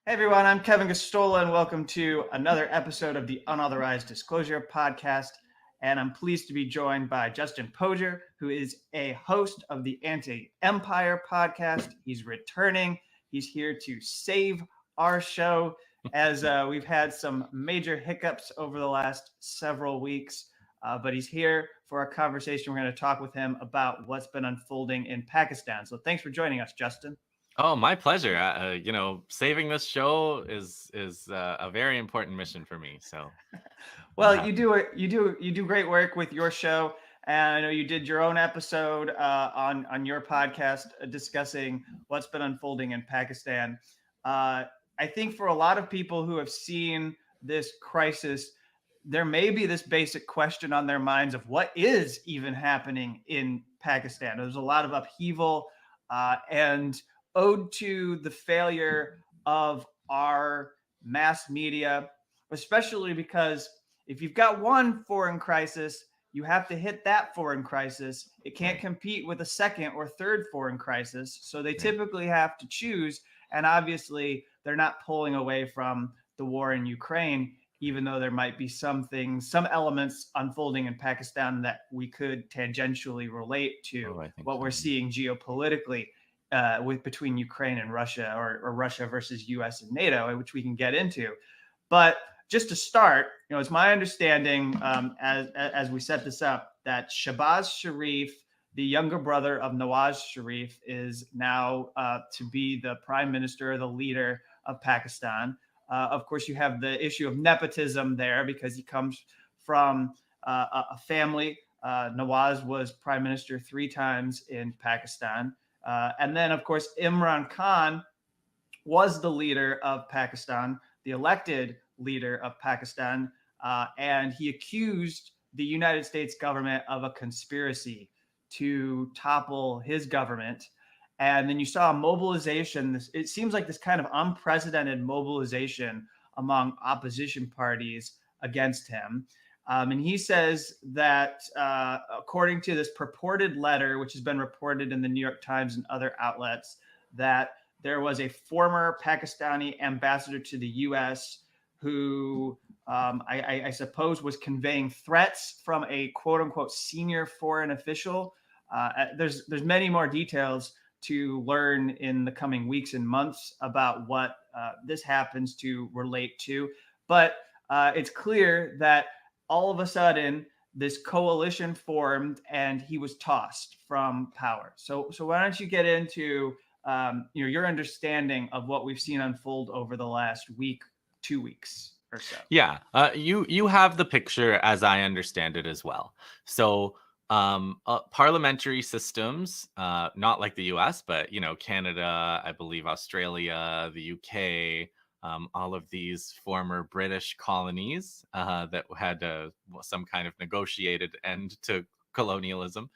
Hey everyone, I'm Kevin Gostola, and welcome to another episode of the Unauthorized Disclosure podcast. And I'm pleased to be joined by Justin Podur, who is a host of the Anti-Empire podcast. He's returning. He's here to save our show as we've had some major hiccups over the last several weeks. But he's here for a conversation. We're going to talk with him about what's been unfolding in Pakistan. So thanks for joining us, Justin. Oh, my pleasure. Saving this show is a very important mission for me. So, Well, you do great work with your show, and I know you did your own episode on your podcast discussing what's been unfolding in Pakistan. I think for a lot of people who have seen this crisis, there may be this basic question on their minds of what is even happening in Pakistan. There's a lot of upheaval, and owed to the failure of our mass media, especially because if you've got one foreign crisis, you have to hit that foreign crisis. It can't Right. compete with a second or third foreign crisis. So they Right. typically have to choose. And obviously, they're not pulling away from the war in Ukraine, even though there might be some things, some elements unfolding in Pakistan that we could tangentially relate to Oh, I think what so. we're seeing geopolitically with between Ukraine and Russia, or Russia versus U.S. and NATO, which we can get into. But just to start, it's my understanding, as we set this up, that Shehbaz Sharif, the younger brother of Nawaz Sharif, is now to be the prime minister, the leader of Pakistan. Of course, you have the issue of nepotism there because he comes from a family. Nawaz was prime minister 3 times in Pakistan. And then, of course, Imran Khan was the leader of Pakistan, the elected leader of Pakistan, and he accused the United States government of a conspiracy to topple his government. And then you saw a mobilization. It seems like this kind of unprecedented mobilization among opposition parties against him. And he says that, according to this purported letter, which has been reported in the New York Times and other outlets, that there was a former Pakistani ambassador to the U.S. who I suppose was conveying threats from a quote unquote senior foreign official. There's many more details to learn in the coming weeks and months about what this happens to relate to. But it's clear that all of a sudden this coalition formed and he was tossed from power. So why don't you get into your understanding of what we've seen unfold over the last week, 2 weeks or so? Yeah. You have the picture as I understand it as well. So, parliamentary systems, not like the U.S., but Canada, I believe Australia, the U.K. All of these former British colonies that had some kind of negotiated end to colonialism,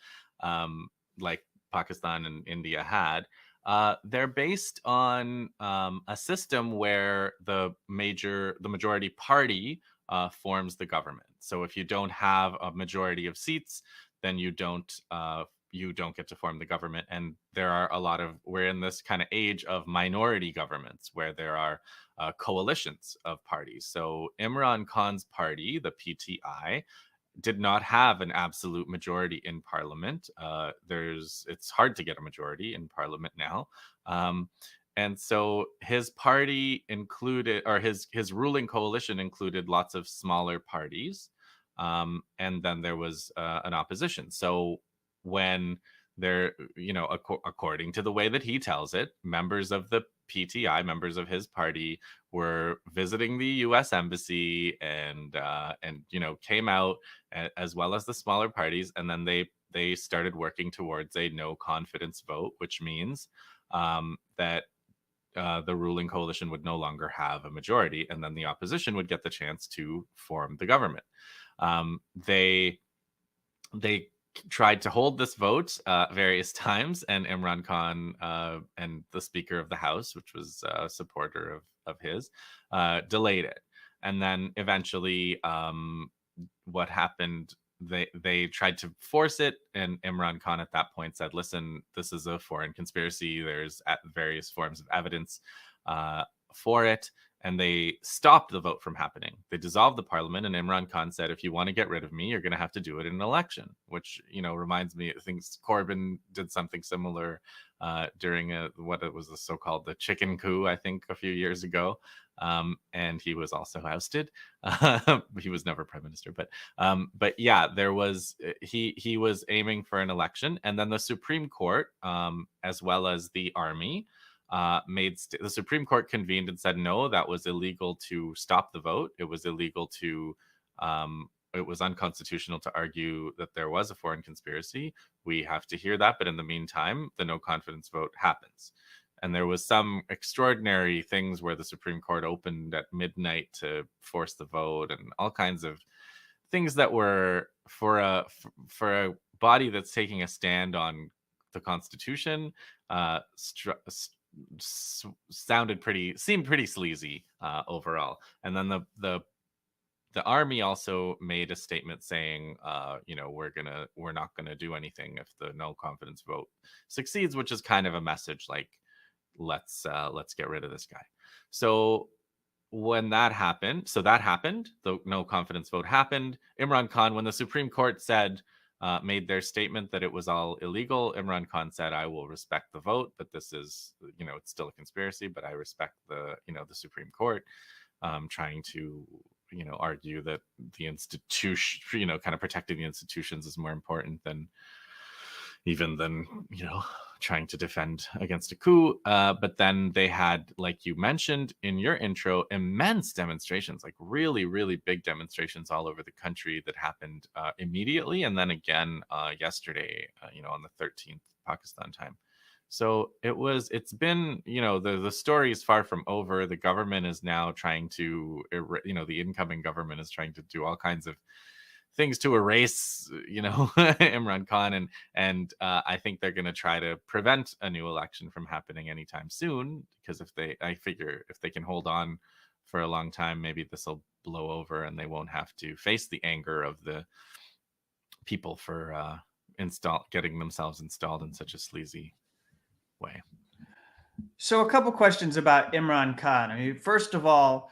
like Pakistan and India had. They're based on a system where the majority party forms the government. So if you don't have a majority of seats, then you don't get to form the government. And there are we're in this kind of age of minority governments where there are coalitions of parties. So Imran Khan's party, the PTI, did not have an absolute majority in parliament. It's hard to get a majority in parliament now. And so his party included, or his ruling coalition included lots of smaller parties. And then there was an opposition. So when according to the way that he tells it, members of the PTI, members of his party, were visiting the U.S. embassy and came out, as well as the smaller parties, and then they started working towards a no confidence vote, which means that the ruling coalition would no longer have a majority, and then the opposition would get the chance to form the government. They tried to hold this vote various times, and Imran Khan and the Speaker of the House, which was a supporter of his, delayed it. And then eventually, what happened? They tried to force it, and Imran Khan at that point said, "Listen, this is a foreign conspiracy. There's various forms of evidence for it, and they stopped the vote from happening. They dissolved the parliament, and Imran Khan said, if you want to get rid of me, you're going to have to do it in an election, which, reminds me, I think Corbyn did something similar during what it was the so-called the chicken coup, I think, a few years ago. And he was also ousted. He was never prime minister, but yeah, there was he was aiming for an election, and then the Supreme Court, as well as the army, the Supreme Court convened and said no, that was illegal to stop the vote. It was illegal to it was unconstitutional to argue that there was a foreign conspiracy. We have to hear that, but in the meantime, the no confidence vote happens. And there was some extraordinary things where the Supreme Court opened at midnight to force the vote, and all kinds of things that were for a body that's taking a stand on the Constitution, seemed pretty sleazy overall. And then the army also made a statement saying, we're not gonna do anything if the no confidence vote succeeds, which is kind of a message like, let's get rid of this guy. So when that happened, the no confidence vote happened. Imran Khan, when the Supreme Court made their statement that it was all illegal, Imran Khan said, I will respect the vote, but this is, it's still a conspiracy, but I respect the Supreme Court, trying to, argue that the institution, kind of protecting the institutions is more important than trying to defend against a coup. But then they had, like you mentioned in your intro, immense demonstrations, like really, really big demonstrations all over the country that happened immediately. And then again yesterday, on the 13th Pakistan time. So it's been, the story is far from over. The government is now trying to, the incoming government is trying to do all kinds of things to erase, Imran Khan, and I think they're going to try to prevent a new election from happening anytime soon, because I figure if they can hold on for a long time, maybe this will blow over and they won't have to face the anger of the people for getting themselves installed in such a sleazy way. So a couple questions about Imran Khan. I mean, first of all,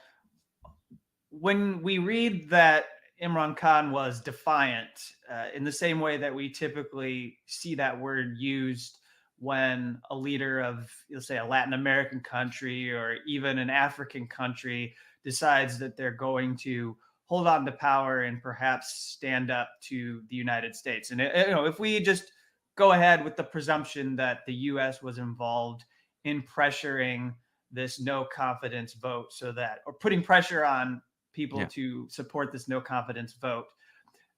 when we read that Imran Khan was defiant, in the same way that we typically see that word used when a leader of, let's say, a Latin American country or even an African country decides that they're going to hold on to power and perhaps stand up to the United States. And if we just go ahead with the presumption that the U.S. was involved in pressuring this no confidence vote, or putting pressure on people to support this no confidence vote,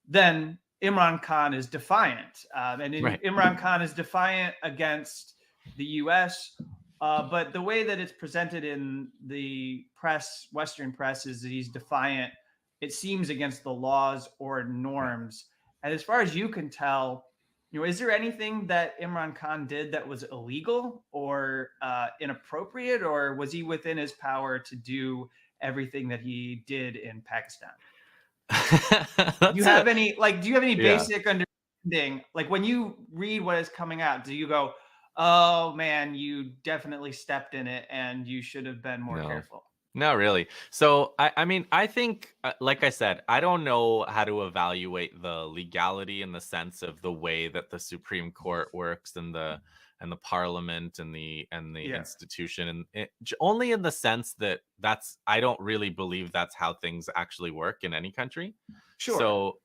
then Imran Khan is defiant. Imran Khan is defiant against the U.S., but the way that it's presented in the press, Western press, is that he's defiant, it seems, against the laws or norms. And as far as you can tell, is there anything that Imran Khan did that was illegal or inappropriate, or was he within his power to do everything that he did in Pakistan? Do you have any basic understanding? Like, when you read what is coming out, do you go, oh man, you definitely stepped in it and you should have been more careful? Not really. So, I mean, I think, like I said, I don't know how to evaluate the legality in the sense of the way that the Supreme Court works and the parliament and the institution, and only in the sense that I don't really believe that's how things actually work in any country. Sure.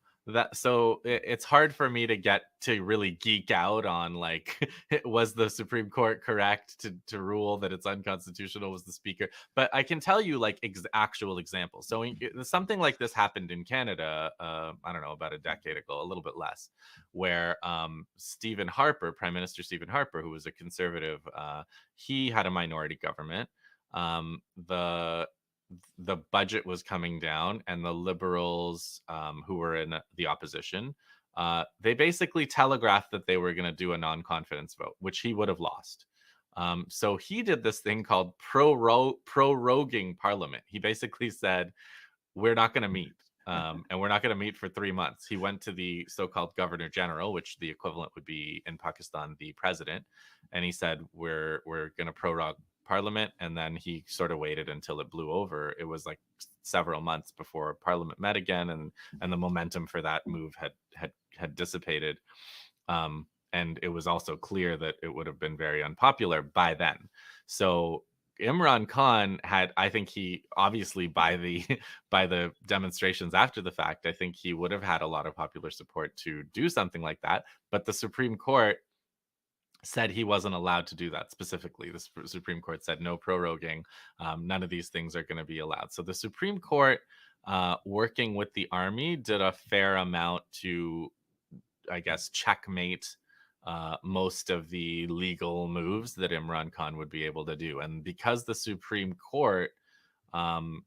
So it's hard for me to get to really geek out on, like, was the Supreme Court correct to rule that it's unconstitutional? Was the speaker? But I can tell you, like, actual examples. So something like this happened in Canada, I don't know, about a decade ago, a little bit less, where Prime Minister Stephen Harper, who was a conservative, he had a minority government. The budget was coming down, and the Liberals, who were in the opposition, they basically telegraphed that they were going to do a non-confidence vote, which he would have lost. So he did this thing called proroguing Parliament. He basically said, we're not going to meet, and we're not going to meet for 3 months. He went to the so-called Governor General, which the equivalent would be in Pakistan, the president, and he said, we're going to prorogue parliament, and then he sort of waited until it blew over. It was like several months before parliament met again, and the momentum for that move had dissipated. And it was also clear that it would have been very unpopular by then. So Imran Khan had, I think he obviously by the by the demonstrations after the fact, I think he would have had a lot of popular support to do something like that. But the Supreme Court said he wasn't allowed to do that specifically. The Supreme Court said no proroguing. None of these things are going to be allowed. So the Supreme Court, working with the army, did a fair amount to, I guess, checkmate most of the legal moves that Imran Khan would be able to do. And because the Supreme Court, has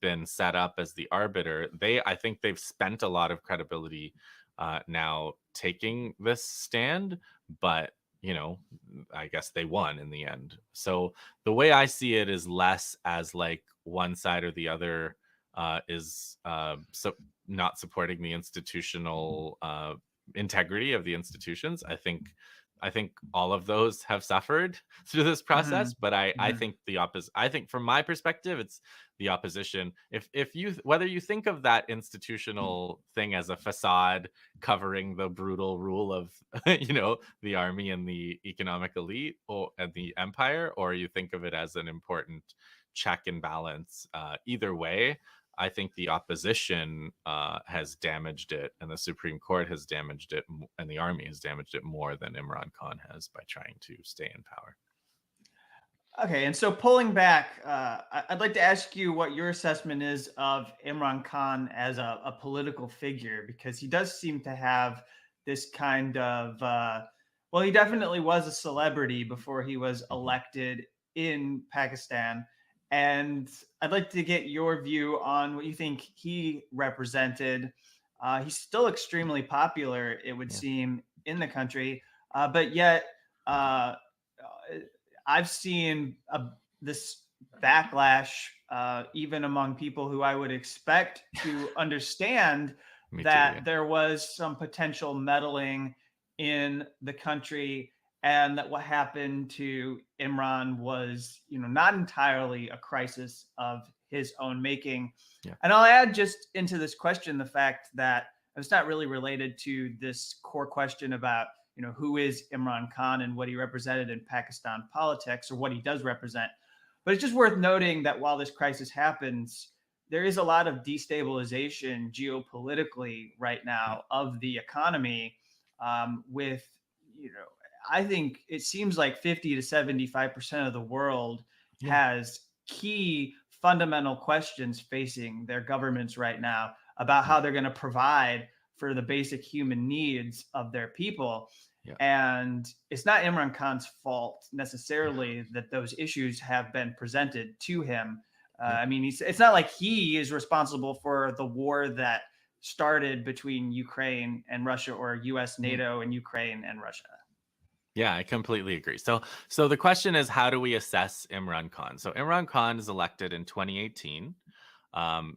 been set up as the arbiter, I think they've spent a lot of credibility now taking this stand, but I guess they won in the end. So the way I see it is less as like one side or the other is so not supporting the institutional integrity of the institutions. I think all of those have suffered through this process, but I think the opposite. I think from my perspective, it's the opposition. If you, whether you think of that institutional thing as a facade covering the brutal rule of the army and the economic elite and the empire, or you think of it as an important check and balance, either way, I think the opposition has damaged it, and the Supreme Court has damaged it, and the army has damaged it more than Imran Khan has by trying to stay in power. Okay, and so pulling back, I'd like to ask you what your assessment is of Imran Khan as a political figure, because he does seem to have this kind of, well, he definitely was a celebrity before he was elected in Pakistan. And I'd like to get your view on what you think he represented. He's still extremely popular, it would seem, in the country, but yet I've seen this backlash, even among people who I would expect to understand that there was some potential meddling in the country, and that what happened to Imran was, not entirely a crisis of his own making. Yeah. And I'll add just into this question the fact that it's not really related to this core question about, who is Imran Khan and what he represented in Pakistan politics, or what he does represent. But it's just worth noting that while this crisis happens, there is a lot of destabilization geopolitically right now of the economy, with, I think it seems like 50 to 75% of the world has key fundamental questions facing their governments right now about how they're going to provide for the basic human needs of their people. Yeah. And it's not Imran Khan's fault necessarily that those issues have been presented to him. I mean, it's not like he is responsible for the war that started between Ukraine and Russia, or US, NATO, and Ukraine and Russia. Yeah, I completely agree. So the question is, how do we assess Imran Khan? So Imran Khan is elected in 2018.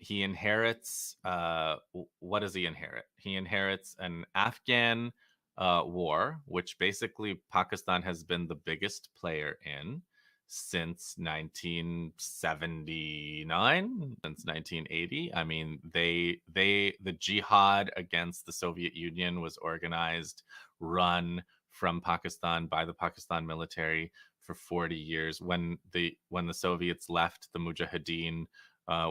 He inherits, what does he inherit? He inherits an Afghan war, which basically Pakistan has been the biggest player in since 1979, since 1980. I mean, the jihad against the Soviet Union was organized, run from Pakistan by the Pakistan military for 40 years. When the Soviets left, the Mujahideen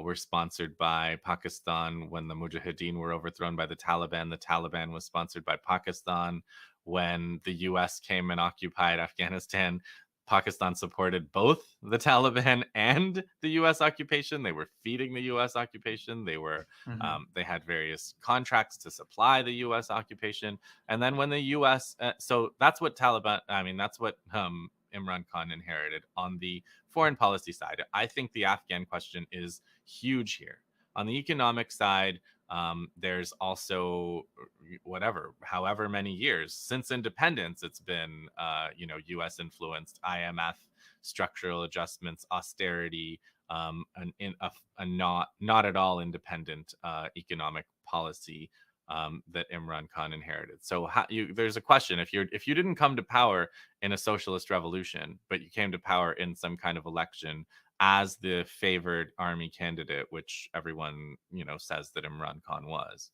were sponsored by Pakistan. When the Mujahideen were overthrown by the Taliban was sponsored by Pakistan. When the US came and occupied Afghanistan, Pakistan supported both the Taliban and the U.S. occupation. They were feeding the U.S. occupation. They were, they had various contracts to supply the U.S. occupation. And then when the U.S., so that's what that's what Imran Khan inherited. On the foreign policy side, I think the Afghan question is huge here. On the economic side, there's also however many years since independence, it's been, U.S. influenced, IMF, structural adjustments, austerity, and a not at all independent economic policy that Imran Khan inherited. So there's a question: if you didn't come to power in a socialist revolution, but you came to power in some kind of election as the favored army candidate, which everyone says that Imran Khan was,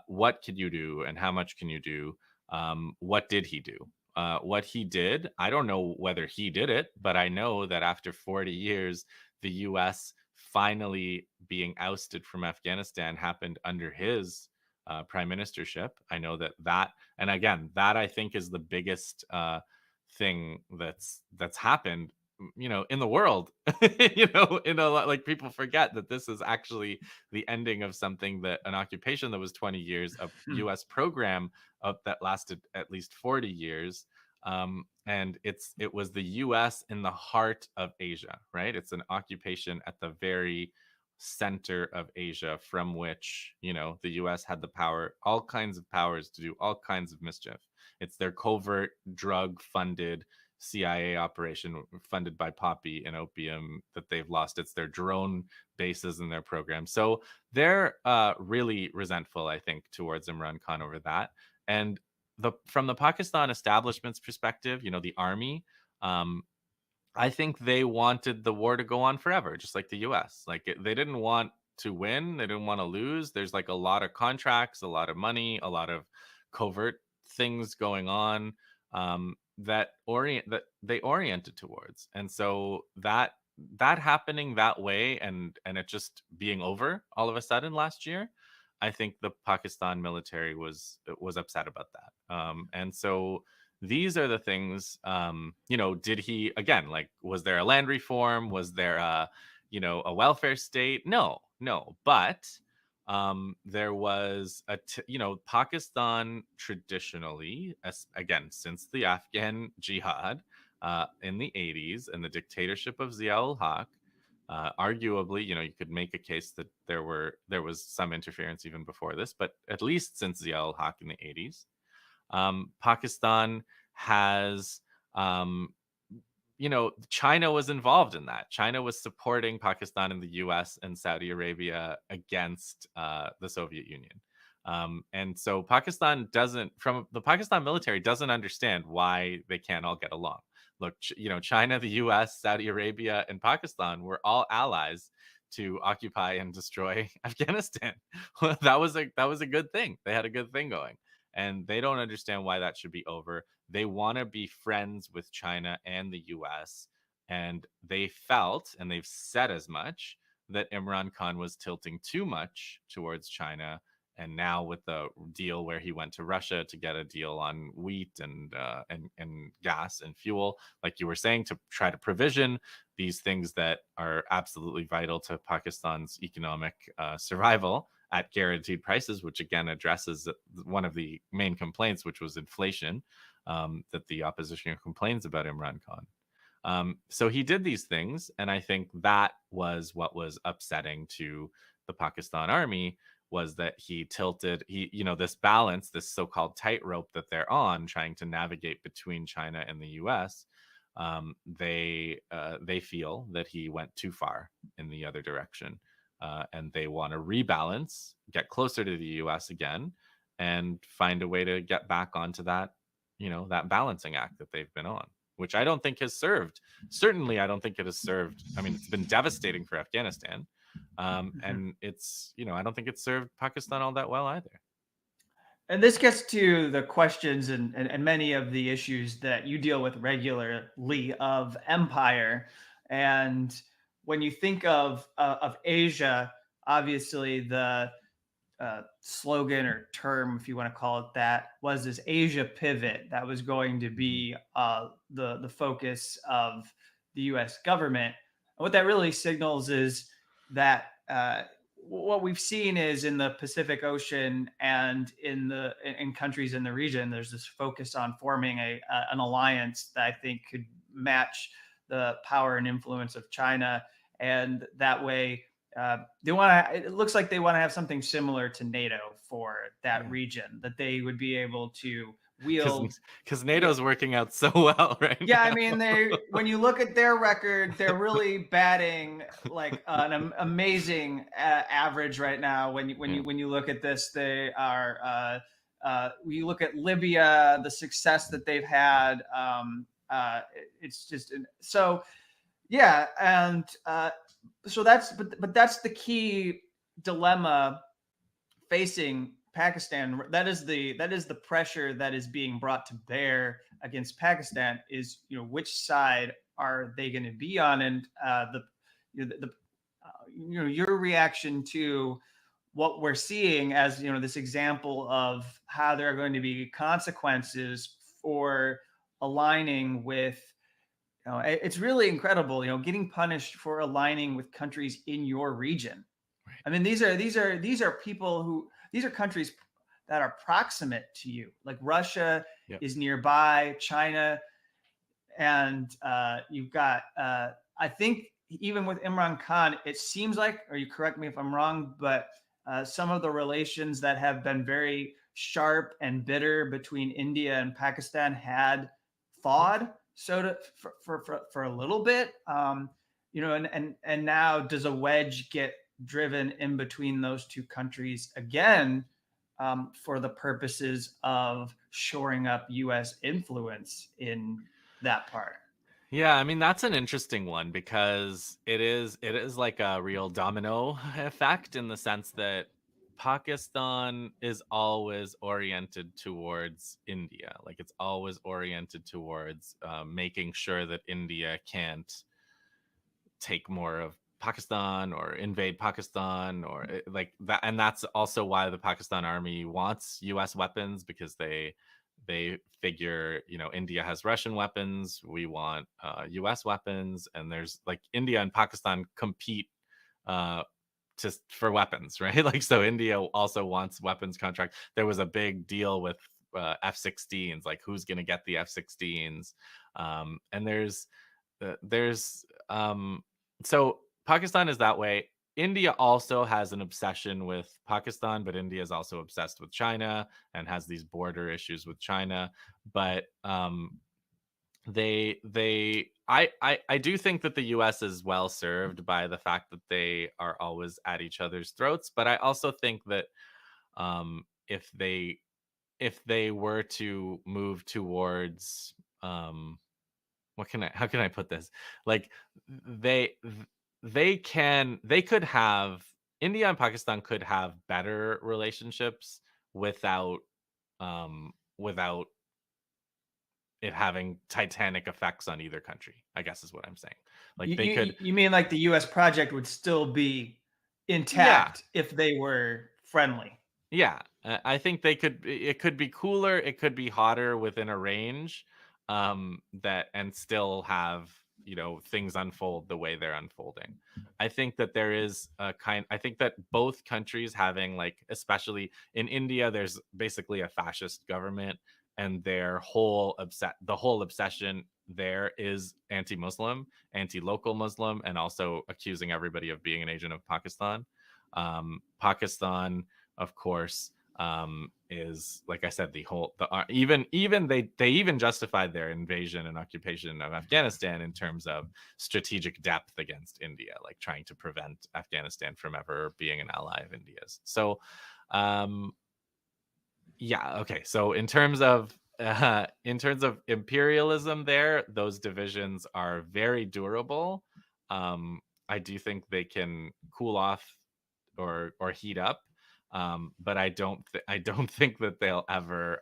what could you do, and how much can you do? What did he do? What he did, I don't know whether he did it, but I know that after 40 years, the U.S. finally being ousted from Afghanistan happened under his prime ministership. I know that, and again, that I think is the biggest thing that's happened, in the world. Like, people forget that this is actually the ending of something, that an occupation that was 20 years, a U.S. program that lasted at least 40 years. And it was the U.S. in the heart of Asia, right? It's an occupation at the very center of Asia, from which the U.S. had the power, all kinds of powers, to do all kinds of mischief. It's their covert drug-funded CIA operation, funded by poppy and opium, that they've lost. It's their drone bases and their program. So they're really resentful, I think, towards Imran Khan over that. And from the Pakistan establishment's perspective, the army, I think they wanted the war to go on forever, just like the U.S. Like, they didn't want to win, they didn't want to lose. There's like a lot of contracts, a lot of money, a lot of covert things going on, that they oriented towards. And so that happening that way, and it just being over all of a sudden last year, I think the Pakistan military was upset about that. And so these are the things, did he, again, like, was there a land reform? Was there a welfare state? No. But there was Pakistan traditionally, again, since the Afghan jihad in the 80s and the dictatorship of Zia-ul-Haq, arguably, you could make a case that there was some interference even before this, but at least since Zia-ul-Haq in the 80s, Pakistan has, China was involved in that. China was supporting Pakistan and the US and Saudi Arabia against the Soviet Union. And so the Pakistan military doesn't understand why they can't all get along. Look, China, the US, Saudi Arabia, and Pakistan were all allies to occupy and destroy Afghanistan. That was a good thing. They had a good thing going. And they don't understand why that should be over. They want to be friends with China and the US. And they felt, and they've said as much, that Imran Khan was tilting too much towards China. And now with the deal where he went to Russia to get a deal on wheat and gas and fuel, like you were saying, to try to provision these things that are absolutely vital to Pakistan's economic survival at guaranteed prices, which again addresses one of the main complaints, which was inflation, that the opposition complains about Imran Khan. So he did these things, and I think that was what was upsetting to the Pakistan army, was that he tilted, this balance, this so-called tightrope that they're on, trying to navigate between China and the US. They feel that he went too far in the other direction. And they want to rebalance, get closer to the U.S. again, and find a way to get back onto that, that balancing act that they've been on, which I don't think has served. Certainly, I don't think it has served. I mean, it's been devastating for Afghanistan, and it's, I don't think it's served Pakistan all that well either. And this gets to the questions and many of the issues that you deal with regularly of empire. And when you think of Asia, obviously the slogan or term, if you want to call it that, was this Asia pivot that was going to be the focus of the U.S. government. And what that really signals is that what we've seen is in the Pacific Ocean and in countries in the region, there's this focus on forming an alliance that I think could match the power and influence of China. And that way, it looks like they want to have something similar to NATO for that region, that they would be able to wield. Because NATO's working out so well right Yeah, I now. mean, when you look at their record, they're really batting like an amazing average right now. When you look at this, they are. When you look at Libya, the success that they've had, it's just so. Yeah, and so that's the key dilemma facing Pakistan. That is the pressure that is being brought to bear against Pakistan. Is which side are they going to be on? And your reaction to what we're seeing as this example of how there are going to be consequences for aligning with. It's really incredible. Getting punished for aligning with countries in your region. Right. I mean, these are people who these are countries that are proximate to you. Like Russia is nearby, China, and you've got. I think even with Imran Khan, it seems like, or you correct me if I'm wrong, but some of the relations that have been very sharp and bitter between India and Pakistan had thawed for a little bit. And now does a wedge get driven in between those two countries again for the purposes of shoring up U.S. influence in that part? Yeah, I mean that's an interesting one because it is like a real domino effect in the sense that Pakistan is always oriented towards India. Like it's always oriented towards making sure that India can't take more of Pakistan or invade Pakistan or like that. And that's also why the Pakistan army wants US weapons, because they figure, India has Russian weapons, we want US weapons, and there's like India and Pakistan compete just for weapons, right? Like, so India also wants weapons contract. There was a big deal with F-16s, like who's going to get the F-16s. And so Pakistan is that way. India also has an obsession with Pakistan, but India is also obsessed with China and has these border issues with China. But I do think that the US is well served by the fact that they are always at each other's throats. But I also think that if they were to move towards how can I put this? Like they could have, India and Pakistan could have better relationships without without it having titanic effects on either country, I guess is what I'm saying. Like they could. You mean like the U.S. project would still be intact if they were friendly? Yeah, I think it could be cooler, it could be hotter within a range that, and still have, things unfold the way they're unfolding. I think that I think that both countries having, like, especially in India, there's basically a fascist government, and the whole obsession there is anti-Muslim, anti-local Muslim, and also accusing everybody of being an agent of Pakistan. Pakistan, of course, is, like I said, even they even justified their invasion and occupation of Afghanistan in terms of strategic depth against India, like trying to prevent Afghanistan from ever being an ally of India's. So yeah, okay, so in terms of imperialism there, those divisions are very durable. I do think they can cool off or heat up, but I don't think that they'll ever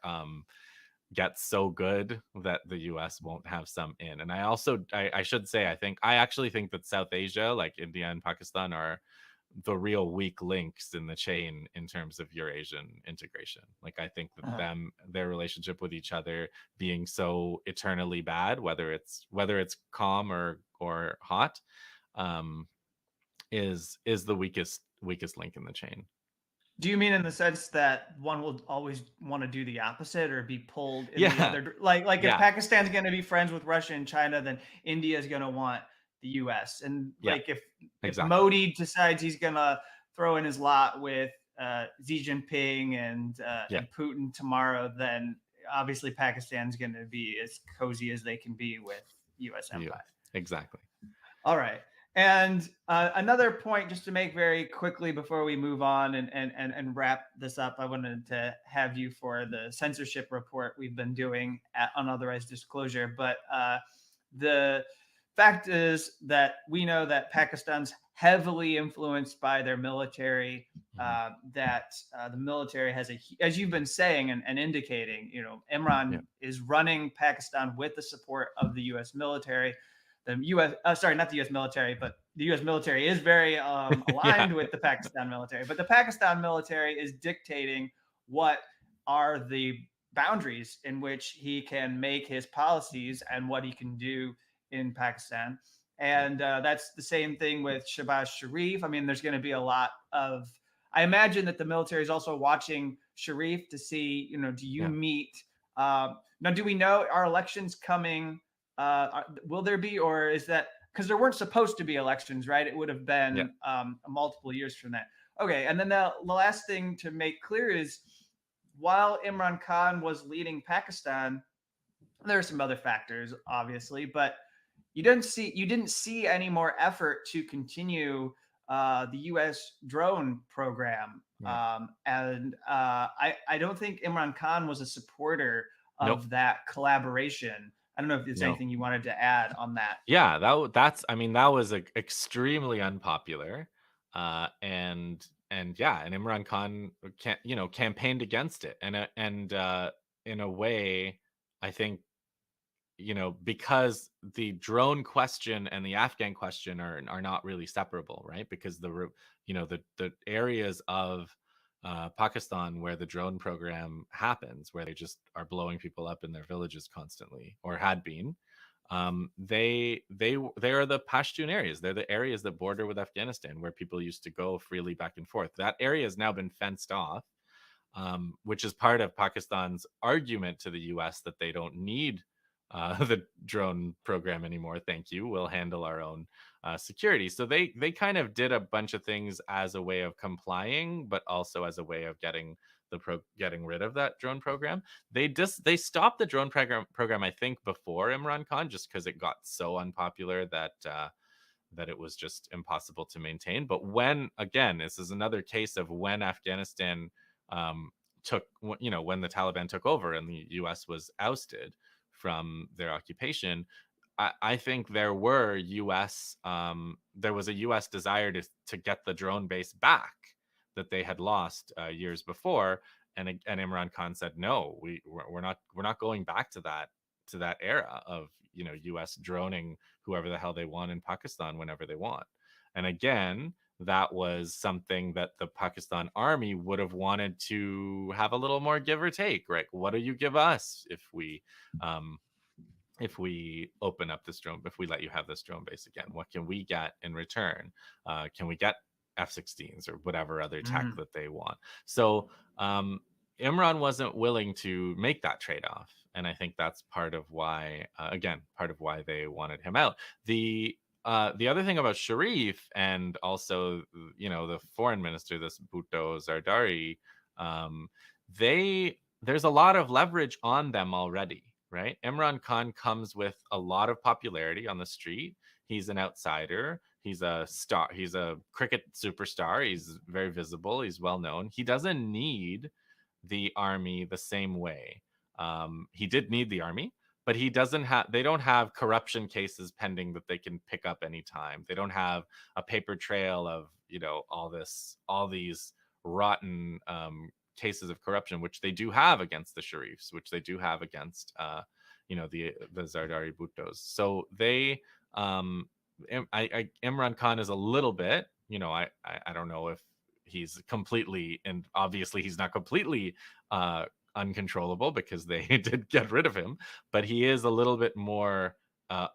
get so good that the US won't have some in. And I should say, I actually think that South Asia, like India and Pakistan, are the real weak links in the chain in terms of Eurasian integration. Like I think that their relationship with each other being so eternally bad, whether it's calm or hot, is the weakest link in the chain. Do you mean in the sense that one will always want to do the opposite or be pulled in the other? If Pakistan's going to be friends with Russia and China, then India is going to want the U.S. And if Modi decides he's going to throw in his lot with Xi Jinping and Putin tomorrow, then obviously Pakistan's going to be as cozy as they can be with U.S. empire. Exactly. All right. And another point, just to make very quickly before we move on and wrap this up, I wanted to have you for the censorship report we've been doing at Unauthorized Disclosure. But the fact is that we know that Pakistan's heavily influenced by their military, that the military has as you've been saying and indicating, Imran is running Pakistan with the support of the U.S. military. The U.S. Sorry, not the U.S. military, but the U.S. military is very aligned with the Pakistan military. But the Pakistan military is dictating what are the boundaries in which he can make his policies and what he can do in Pakistan. And that's the same thing with Shehbaz Sharif. I mean, there's going to be a lot of. I imagine that the military is also watching Sharif to see, do you meet? Now, do we know our elections coming? Will there be, or is that because there weren't supposed to be elections, right? It would have been multiple years from that. Okay, and then the last thing to make clear is while Imran Khan was leading Pakistan, there are some other factors, obviously, but you didn't see any more effort to continue the U.S. drone program, and I don't think Imran Khan was a supporter of that collaboration. I don't know if there's anything you wanted to add on that. Yeah, that was extremely unpopular, and Imran Khan campaigned against it, and in a way, I think, because the drone question and the Afghan question are not really separable, right? Because the areas of Pakistan where the drone program happens, where they just are blowing people up in their villages constantly, or had been, they are the Pashtun areas. They're the areas that border with Afghanistan, where people used to go freely back and forth. That area has now been fenced off, which is part of Pakistan's argument to the U.S. that they don't need the drone program anymore. Thank you. We'll handle our own security. So they kind of did a bunch of things as a way of complying, but also as a way of getting rid of that drone program. They stopped the drone program, I think, before Imran Khan, just because it got so unpopular that it was just impossible to maintain. But this is another case of when Afghanistan when the Taliban took over and the U.S. was ousted from their occupation, I think there was a U.S. desire to get the drone base back that they had lost years before, and Imran Khan said, no, we're not going back to that era of U.S. droning whoever the hell they want in Pakistan whenever they want. And again, that was something that the Pakistan army would have wanted to have a little more give or take, right? What do you give us if we open up this drone, if we let you have this drone base again? What can we get in return? Can we get F-16s or whatever other tech that they want? So Imran wasn't willing to make that trade-off. And I think that's part of why they wanted him out. The other thing about Sharif and also, the foreign minister, this Bhutto Zardari, there's a lot of leverage on them already, right? Imran Khan comes with a lot of popularity on the street. He's an outsider. He's a star. He's a cricket superstar. He's very visible. He's well known. He doesn't need the army the same way. He did need the army, but they don't have corruption cases pending that they can pick up anytime. They don't have a paper trail of, all these rotten cases of corruption, which they do have against the Sharifs, which they do have against, the Zardari Bhuttos. So Imran Khan is a little bit, I don't know if he's completely, and obviously he's not completely uncontrollable because they did get rid of him, but he is a little bit more a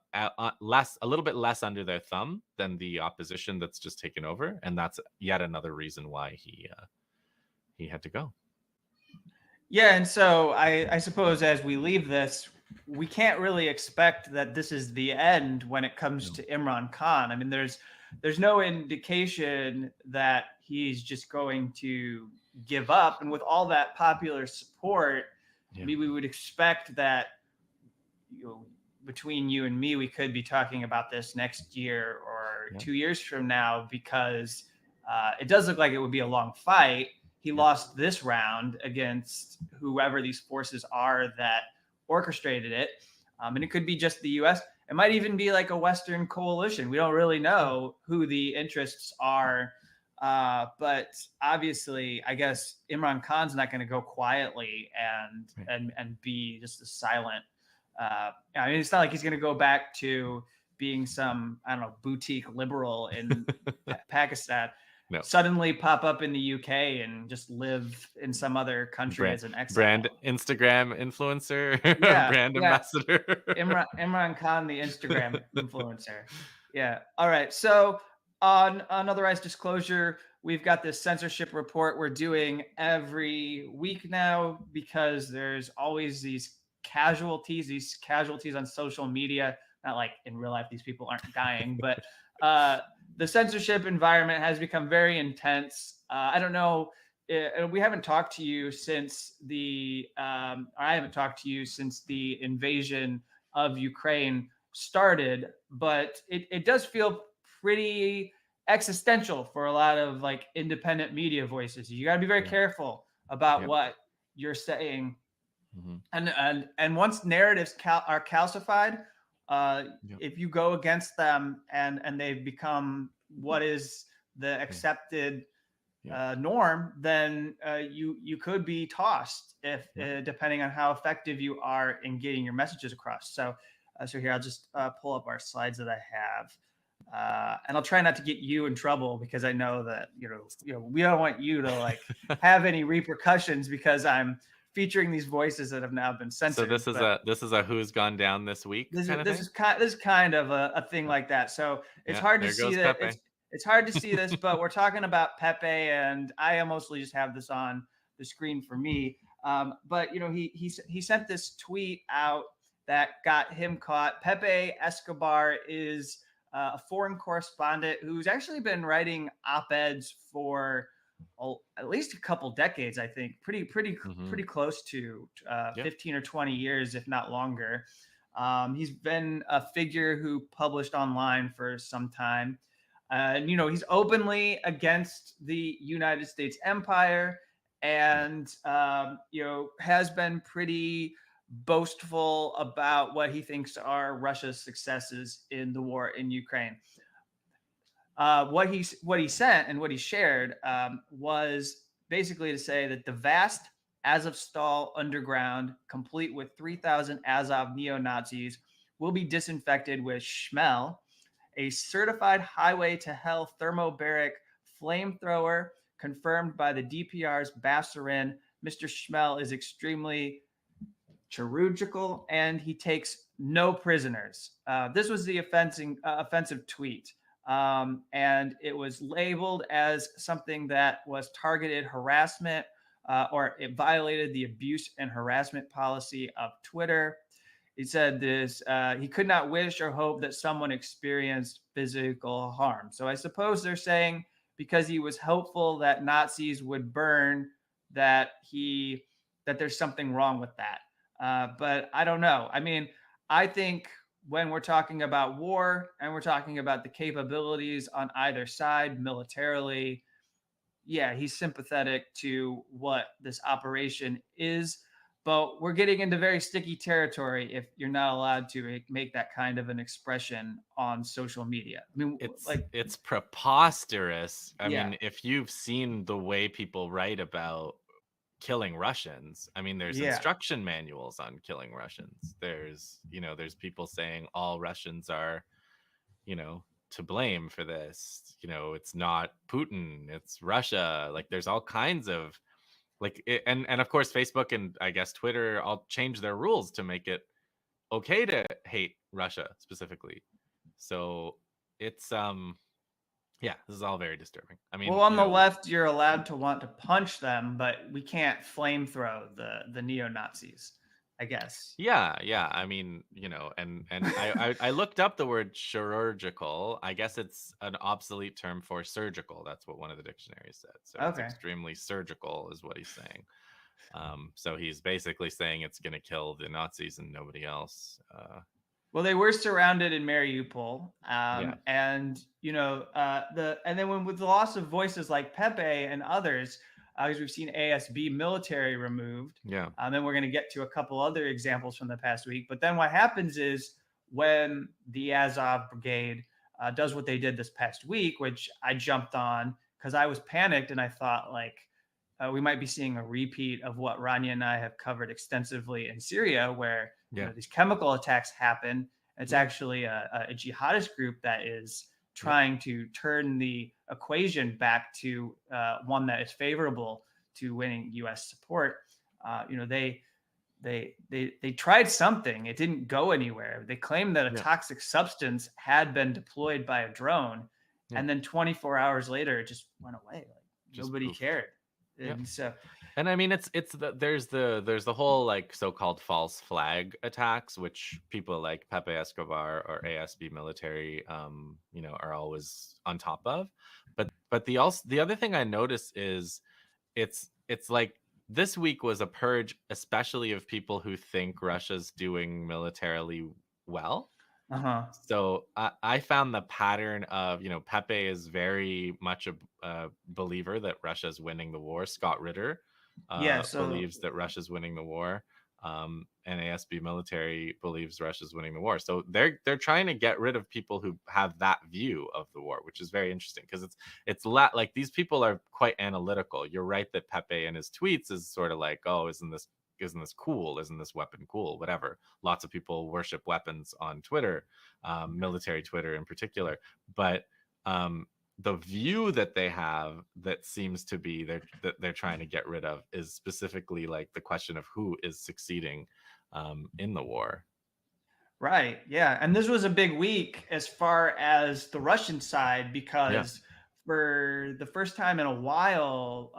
little bit less under their thumb than the opposition that's just taken over, and that's yet another reason why he had to go. Yeah, and so I suppose as we leave this, we can't really expect that this is the end when it comes to Imran Khan. I mean, there's no indication that he's just going to give up, and with all that popular support, we would expect that, between you and me, we could be talking about this next year or 2 years from now, because it does look like it would be a long fight. He lost this round against whoever these forces are that orchestrated it. And it could be just the U.S. It might even be like a Western coalition. We don't really know who the interests are. But obviously, I guess Imran Khan's not going to go quietly and be just a silent. I mean, it's not like he's going to go back to being some, I don't know, boutique liberal in Pakistan. No. Suddenly pop up in the UK and just live in some other country as an exile. Brand Instagram influencer, brand ambassador. Imran Khan, the Instagram influencer. Yeah. All right. So on Unauthorized Disclosure, we've got this censorship report we're doing every week now, because there's always these casualties on social media. Not like in real life, these people aren't dying, but the censorship environment has become very intense. I don't know. We haven't talked to you since I haven't talked to you since the invasion of Ukraine started, but it does feel pretty existential for a lot of like independent media voices. You got to be very careful about what you're saying. And once narratives are calcified, if you go against them and they've become what is the accepted norm, then you could be tossed if depending on how effective you are in getting your messages across. So here, I'll just pull up our slides that I have. And I'll try not to get you in trouble, because I know that we don't want you to like have any repercussions because I'm featuring these voices that have now been censored. So this is a who's gone down this week. This is kind of a thing like that. So it's hard to see that. It's hard to see this, but we're talking about Pepe, and I mostly just have this on the screen for me. But he sent this tweet out that got him caught. Pepe Escobar is a foreign correspondent who's actually been writing op-eds for at least a couple decades, I think, pretty close to 15 or 20 years, if not longer. He's been a figure who published online for some time. And he's openly against the United States empire, and has been pretty boastful about what he thinks are Russia's successes in the war in Ukraine. What he sent and what he shared was basically to say that the vast Azovstal underground, complete with 3,000 Azov neo-Nazis, will be disinfected with Shmel, a certified highway to hell thermobaric flamethrower confirmed by the DPR's Bassarin. Mr. Shmel is extremely chirurgical, and he takes no prisoners. This was the offensive tweet. And it was labeled as something that was targeted harassment, or it violated the abuse and harassment policy of Twitter. He said this, he could not wish or hope that someone experienced physical harm. So I suppose they're saying because he was hopeful that Nazis would burn, that there's something wrong with that. But I don't know. I mean, I think when we're talking about war and we're talking about the capabilities on either side militarily, he's sympathetic to what this operation is. But we're getting into very sticky territory if you're not allowed to make that kind of an expression on social media. I mean, it's preposterous. I mean, if you've seen the way people write about killing Russians, I mean, there's instruction manuals on killing Russians. There's people saying all Russians are, to blame for this. It's not Putin, it's Russia. Like, there's all kinds of and of course Facebook and I guess Twitter all change their rules to make it okay to hate Russia specifically. So it's this is all very disturbing. I mean, well, on the left, you're allowed to want to punch them, but we can't flamethrow the neo-Nazis, I guess. Yeah. I mean, and I looked up the word chirurgical. I guess it's an obsolete term for surgical. That's what one of the dictionaries said. So It's extremely surgical is what he's saying. So he's basically saying it's going to kill the Nazis and nobody else. Well, they were surrounded in Mariupol, Yeah. and and then with the loss of voices like Pepe and others, because we've seen ASB military removed. Yeah. Then we're going to get to a couple other examples from the past week. But then what happens is when the Azov Brigade does what they did this past week, which I jumped on because I was panicked and I thought we might be seeing a repeat of what Rania and I have covered extensively in Syria, where these chemical attacks happen. It's actually a jihadist group that is trying to turn the equation back to one that is favorable to winning U.S. support. They tried something. It didn't go anywhere. They claimed that a toxic substance had been deployed by a drone, and then 24 hours later, it just went away. Nobody cared. And so, and I mean, there's the whole like so-called false flag attacks, which people like Pepe Escobar or ASB military, are always on top of. But the other thing I noticed is it's like this week was a purge, especially of people who think Russia's doing militarily well. So I found the pattern of, Pepe is very much a believer that Russia's winning the war. Scott Ritter believes that Russia's winning the war. And ASB military believes Russia's winning the war. So they're trying to get rid of people who have that view of the war, which is very interesting because it's like these people are quite analytical. You're right that Pepe in his tweets is sort of like, oh, isn't this cool? Isn't this weapon cool? Whatever. Lots of people worship weapons on Twitter, military Twitter in particular. But the view that they have that seems to be that they're trying to get rid of is specifically like the question of who is succeeding in the war. Right. Yeah. And this was a big week as far as the Russian side, because for the first time in a while,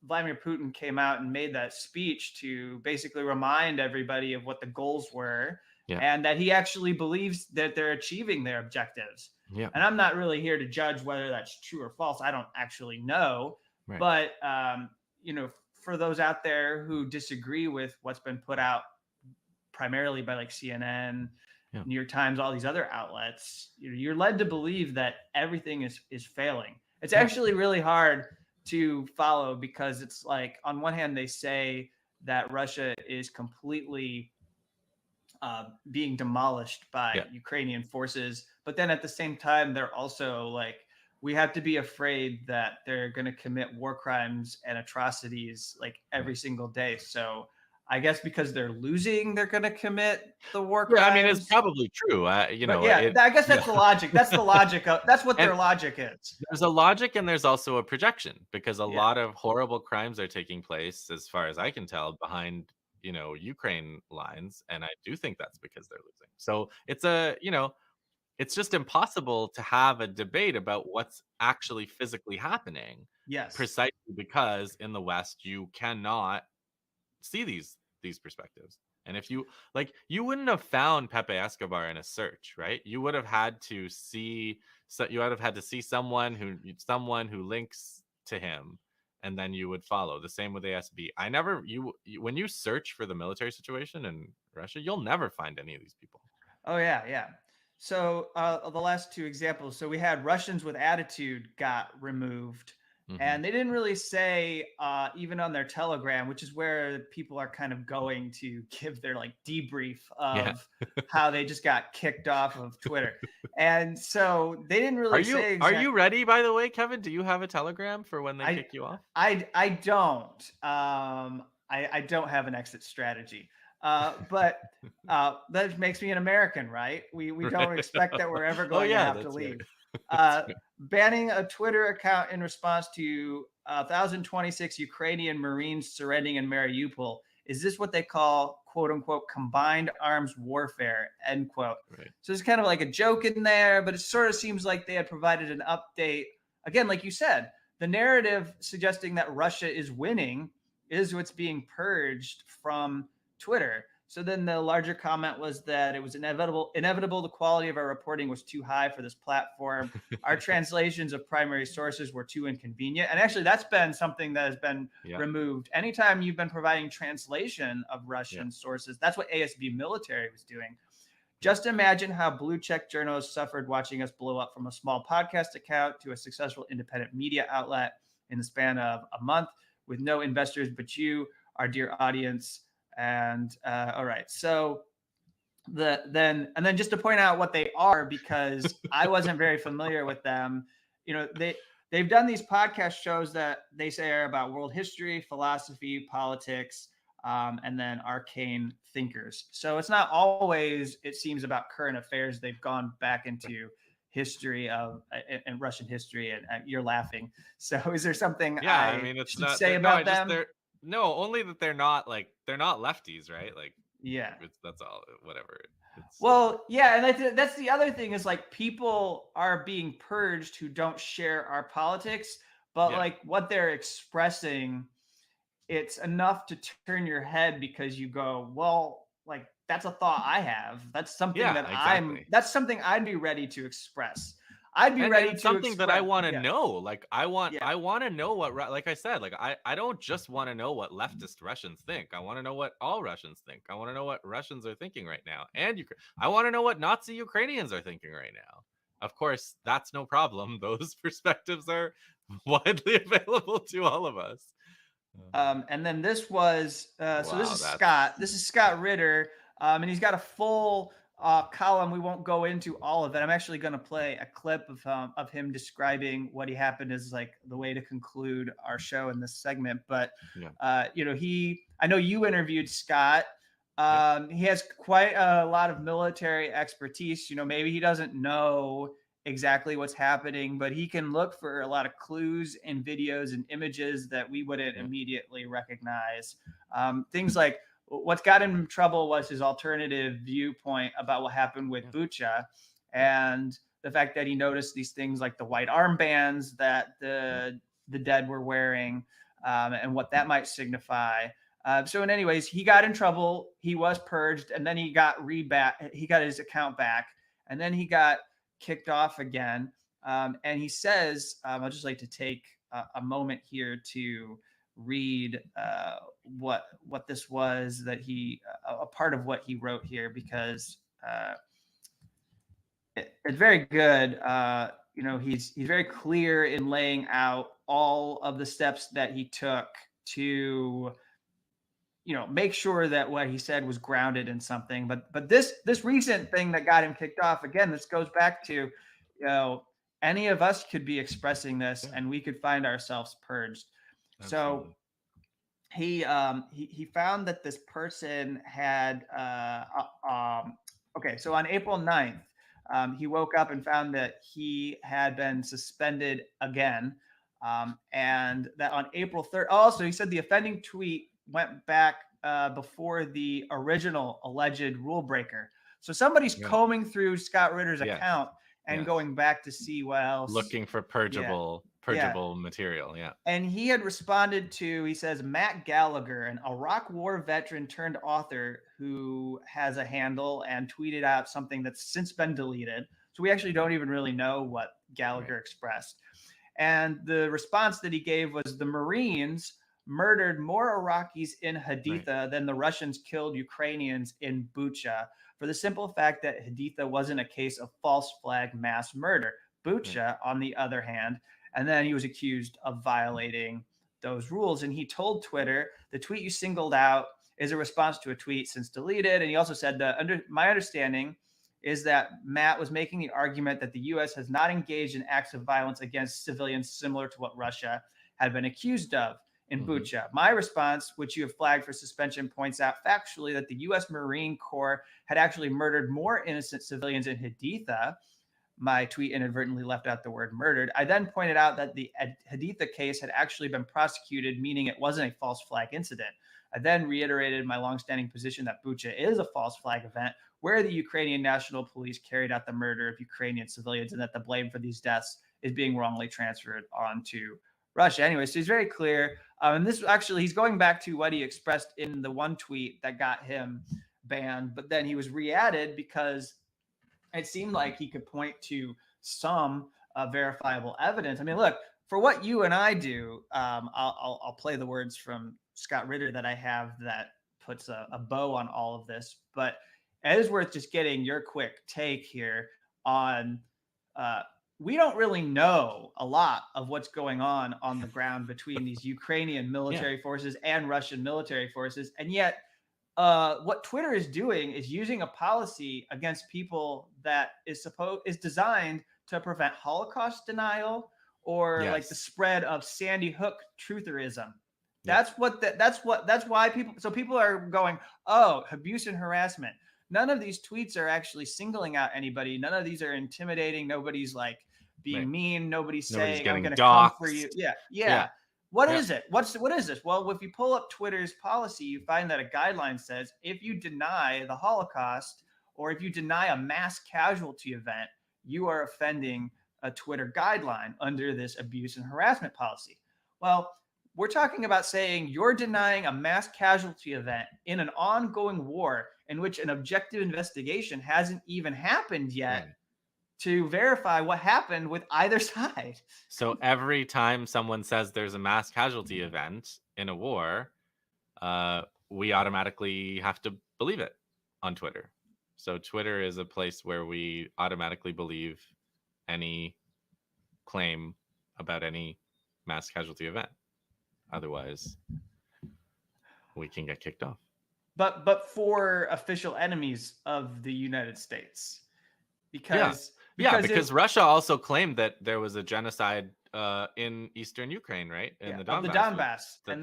Vladimir Putin came out and made that speech to basically remind everybody of what the goals were and that he actually believes that they're achieving their objectives. Yeah. And I'm not really here to judge whether that's true or false. I don't actually know. Right. But, for those out there who disagree with what's been put out primarily by like CNN, New York Times, all these other outlets, you're led to believe that everything is failing. It's actually really hard to follow because it's like, on one hand, they say that Russia is completely being demolished by Ukrainian forces. But then at the same time, they're also like, we have to be afraid that they're going to commit war crimes and atrocities like every single day. So I guess because they're losing, they're going to commit the war crimes. Yeah, I mean, it's probably true. I guess that's the logic. That's the logic. That's what their logic is. There's a logic and there's also a projection because a lot of horrible crimes are taking place, as far as I can tell, behind, Ukraine lines. And I do think that's because they're losing. So it's just impossible to have a debate about what's actually physically happening. Yes. Precisely because in the West, you cannot see these perspectives. And if you wouldn't have found Pepe Escobar in a search, right? You would have had to see someone who links to him, and then you would follow. The same with ASB. When you search for the military situation in Russia, you'll never find any of these people. Oh yeah. So the last two examples. So we had Russians with Attitude got removed. And they didn't really say, even on their Telegram, which is where people are kind of going to give their like debrief of how they just got kicked off of Twitter. And so they didn't really say. Are you ready, by the way, Kevin? Do you have a Telegram for when they kick you off? I don't. I don't have an exit strategy. But that makes me an American, right? We don't expect that we're ever going to have to leave. Banning a Twitter account in response to 1,026 Ukrainian Marines surrendering in Mariupol. Is this what they call, quote unquote, combined arms warfare, end quote? Right. So it's kind of like a joke in there, but it sort of seems like they had provided an update. Again, like you said, the narrative suggesting that Russia is winning is what's being purged from Twitter. So then the larger comment was that it was inevitable the quality of our reporting was too high for this platform. Our translations of primary sources were too inconvenient. And actually, that's been something that has been removed. Anytime you've been providing translation of Russian sources, that's what ASB military was doing. Just imagine how blue check journalists suffered watching us blow up from a small podcast account to a successful independent media outlet in the span of a month with no investors but you, our dear audience. And all right, so then just to point out what they are, because I wasn't very familiar with them. They've done these podcast shows that they say are about world history, philosophy, politics, and then arcane thinkers. So it's not always, it seems, about current affairs. They've gone back into history of and Russian history, and you're laughing. So is there something I it's should not say about them? No, only that they're not lefties, right? Like, yeah, that's all. Whatever. Well, yeah, and that's the other thing is, like, people are being purged who don't share our politics, but like what they're expressing, it's enough to turn your head because you go, well, like, that's a thought I have. That's something that's something I'd be ready to express. I'd be ready to something that I want to yeah. know. Like, I want to know what, like I said, like I don't just want to know what leftist Russians think. I want to know what all Russians think. I want to know what Russians are thinking right now, and I want to know what Nazi Ukrainians are thinking right now. Of course, that's no problem. Those perspectives are widely available to all of us. And then this was so this is Scott. This is Scott Ritter, and he's got a full column. We won't go into all of it. I'm actually going to play a clip of him describing what he happened as like the way to conclude our show in this segment. But I know you interviewed Scott. He has quite a lot of military expertise. Maybe he doesn't know exactly what's happening, but he can look for a lot of clues in videos and images that we wouldn't immediately recognize. Things like what got him in trouble was his alternative viewpoint about what happened with Bucha, and the fact that he noticed these things like the white armbands that the dead were wearing, and what that might signify. So anyways, he got in trouble. He was purged, and then he got his account back, and then he got kicked off again. And he says, I'd just like to take a moment here to read what this was that a part of what he wrote here, because it's very good. He's very clear in laying out all of the steps that he took to make sure that what he said was grounded in something. But this recent thing that got him kicked off, again, this goes back to, any of us could be expressing this and we could find ourselves purged. Absolutely. So he found that this person had so on April 9th, he woke up and found that he had been suspended again, and that on April 3rd, also he said the offending tweet went back before the original alleged rule breaker. So somebody's combing through Scott Ritter's account and going back to see what else. Looking for purgeable material. Yeah. And he had responded to, he says, Matt Gallagher, an Iraq War veteran turned author who has a handle and tweeted out something that's since been deleted. So we actually don't even really know what Gallagher expressed. And the response that he gave was, the Marines murdered more Iraqis in Haditha than the Russians killed Ukrainians in Bucha, for the simple fact that Haditha wasn't a case of false flag mass murder. Bucha, on the other hand, and then he was accused of violating those rules. And he told Twitter, the tweet you singled out is a response to a tweet since deleted. And he also said, my understanding is that Matt was making the argument that the U.S. has not engaged in acts of violence against civilians similar to what Russia had been accused of in Bucha. My response, which you have flagged for suspension, points out factually that the U.S. Marine Corps had actually murdered more innocent civilians in Haditha. My tweet inadvertently left out the word murdered. I then pointed out that the Haditha case had actually been prosecuted, meaning it wasn't a false flag incident. I then reiterated my longstanding position that Bucha is a false flag event where the Ukrainian National Police carried out the murder of Ukrainian civilians, and that the blame for these deaths is being wrongly transferred onto Russia. Anyway, so he's very clear. And this actually, he's going back to what he expressed in the one tweet that got him banned, but then he was re-added because it seemed like he could point to some verifiable evidence. I mean, look, for what you and I do, I'll play the words from Scott Ritter that I have that puts a bow on all of this, but it is worth just getting your quick take here on we don't really know a lot of what's going on the ground between these Ukrainian military forces and Russian military forces. And yet what Twitter is doing is using a policy against people that is designed to prevent Holocaust denial or like the spread of Sandy Hook trutherism. That's why people are going, oh, abuse and harassment. None of these tweets are actually singling out anybody. None of these are intimidating. Nobody's like being mean. Nobody's saying I'm going to come for you. Yeah. What is it? What is this? Well, if you pull up Twitter's policy, you find that a guideline says if you deny the Holocaust or if you deny a mass casualty event, you are offending a Twitter guideline under this abuse and harassment policy. Well, we're talking about saying you're denying a mass casualty event in an ongoing war in which an objective investigation hasn't even happened yet to verify what happened with either side. So every time someone says there's a mass casualty event in a war, we automatically have to believe it on Twitter. So Twitter is a place where we automatically believe any claim about any mass casualty event. Otherwise, we can get kicked off. But for official enemies of the United States, because Russia also claimed that there was a genocide in eastern Ukraine, right? In the Donbass, and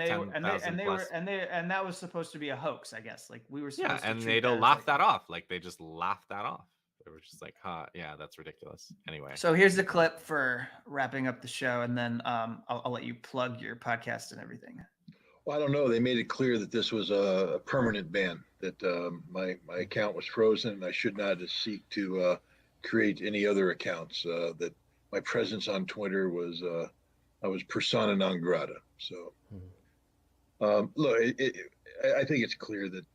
that was supposed to be a hoax, I guess. Like we were supposed to. And they don't laugh that off. Like they just laughed that off. They were just like, yeah, that's ridiculous. Anyway. So here's the clip for wrapping up the show, and then I'll let you plug your podcast and everything. Well, I don't know. They made it clear that this was a permanent ban, that my account was frozen and I should not seek to create any other accounts, that my presence on Twitter was, I was persona non grata. So look, I think it's clear that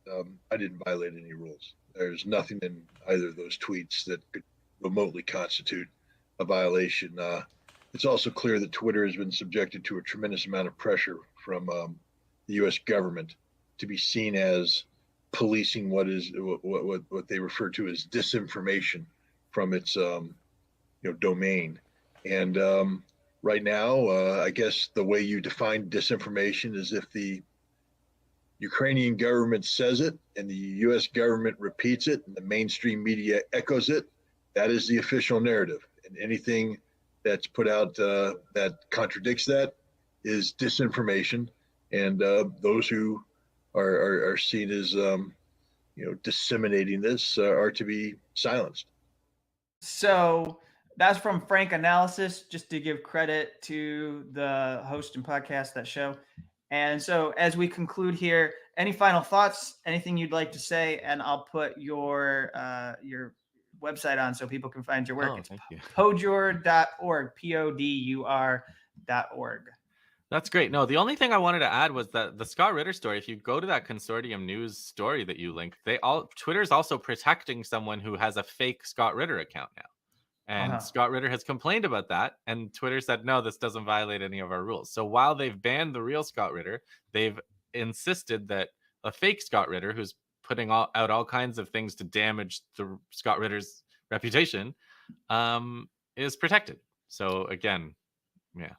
I didn't violate any rules. There's nothing in either of those tweets that could remotely constitute a violation. It's also clear that Twitter has been subjected to a tremendous amount of pressure from the U.S. government to be seen as policing what they refer to as disinformation from its domain. And right now, I guess the way you define disinformation is if the Ukrainian government says it and the U.S. government repeats it and the mainstream media echoes it, that is the official narrative. And anything that's put out that contradicts that is disinformation. And those who are seen as disseminating this are to be silenced. So that's from Frank Analysis, just to give credit to the host and podcast that show. And so as we conclude here, any final thoughts, anything you'd like to say? And I'll put your website on so people can find your work. It's podur.org, podur.org. That's great. No, the only thing I wanted to add was that the Scott Ritter story, if you go to that Consortium News story that you linked, Twitter's also protecting someone who has a fake Scott Ritter account now. And Scott Ritter has complained about that. And Twitter said, no, this doesn't violate any of our rules. So while they've banned the real Scott Ritter, they've insisted that a fake Scott Ritter, who's putting out all kinds of things to damage the Scott Ritter's reputation, is protected. So again,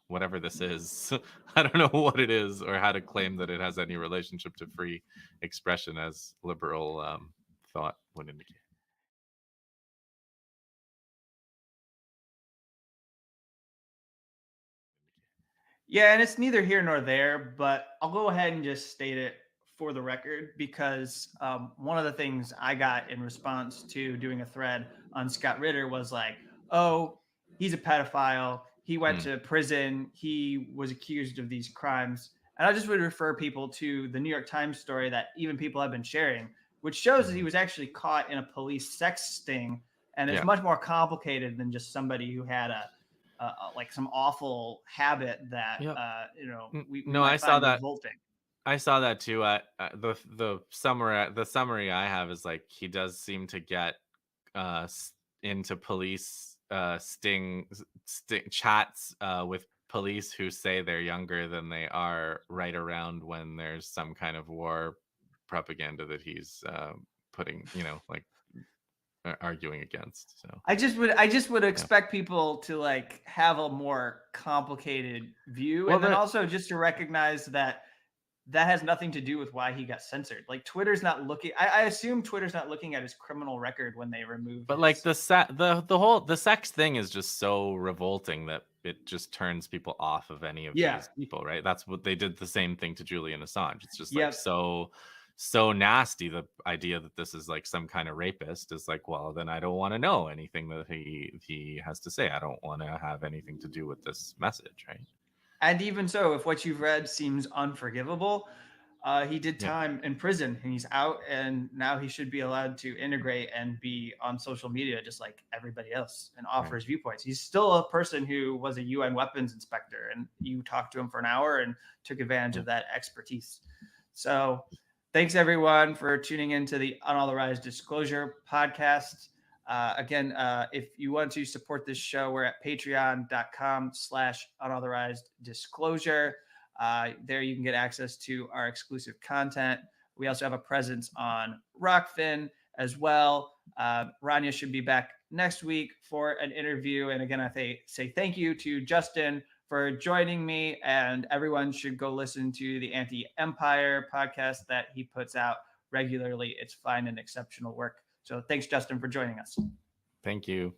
whatever this is, I don't know what it is or how to claim that it has any relationship to free expression, as liberal thought would indicate. Yeah, and it's neither here nor there, but I'll go ahead and just state it for the record, because one of the things I got in response to doing a thread on Scott Ritter was like, oh, he's a pedophile. He went to prison. He was accused of these crimes. And I just would refer people to the New York Times story that even people have been sharing, which shows that he was actually caught in a police sex sting. And it's much more complicated than just somebody who had like some awful habit that, I saw that. Revolting. I saw that too. The summary I have is like he does seem to get into police sting chats with police who say they're younger than they are right around when there's some kind of war propaganda that he's putting, like arguing against. So I just would expect people to like have a more complicated view, Well, and then also just to recognize that has nothing to do with why he got censored. Like Twitter's not looking. I assume Twitter's not looking at his criminal record when they remove. But like the sex thing is just so revolting that it just turns people off of any of these people, right? That's what they did. The same thing to Julian Assange. It's just like so nasty. The idea that this is like some kind of rapist is like, well, then I don't want to know anything that he has to say. I don't want to have anything to do with this message, right? And even so, if what you've read seems unforgivable, he did time in prison and he's out, and now he should be allowed to integrate and be on social media just like everybody else and offer his viewpoints. He's still a person who was a UN weapons inspector, and you talked to him for an hour and took advantage of that expertise. So thanks everyone for tuning into the Unauthorized Disclosure podcast. Again, if you want to support this show, we're at patreon.com/unauthorized disclosure. There you can get access to our exclusive content. We also have a presence on Rockfin as well. Rania should be back next week for an interview. And again, I say thank you to Justin for joining me, and everyone should go listen to the Anti-Empire podcast that he puts out regularly. It's fine and exceptional work. So thanks, Justin, for joining us. Thank you.